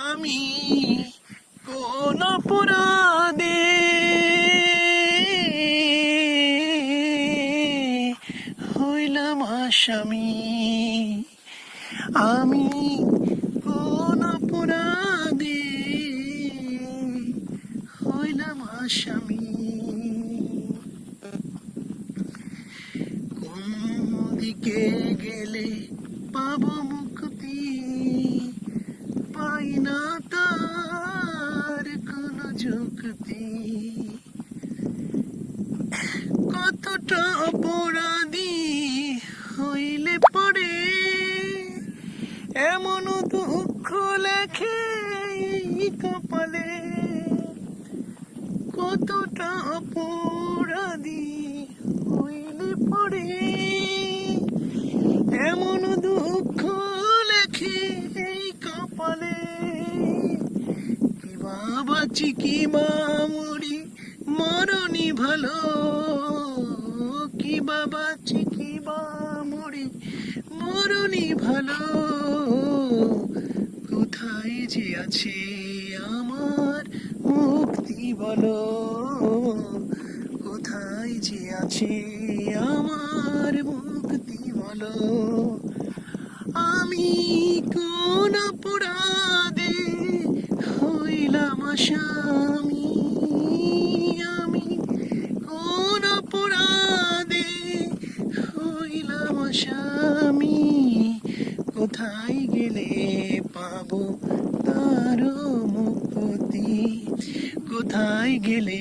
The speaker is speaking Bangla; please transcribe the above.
আমি কোন অপরাধে হইলাম আসামি? আমি কোন অপরাধে হইলাম আসামি? কোন দিকে গেলে পাবো মুক্তি? পাই না তার কোন যুক্তি। কতটা অপরাধী হইলে পড়ে এমন দুঃখ লেখে এই কপালে। কতটা অপরাধী হইলে পড়ে এমন দুঃখ লেখে এই কপালে। কিবা বাঁচি কিবা মরি মরণই ভালো। কিবা বাঁচি কিবা মরি মরণই ভালো। কোথায় যে আছে আমার মুক্তি বলো? কোথায় যে আছে আমার মুক্তি বলো? আমি কোন অপরাধে হইলাম আসামি? আমি কোন অপরাধে হইলাম আসামি? কোথায় গেলে পাবো তার মুক্তি? কোথায় গেলে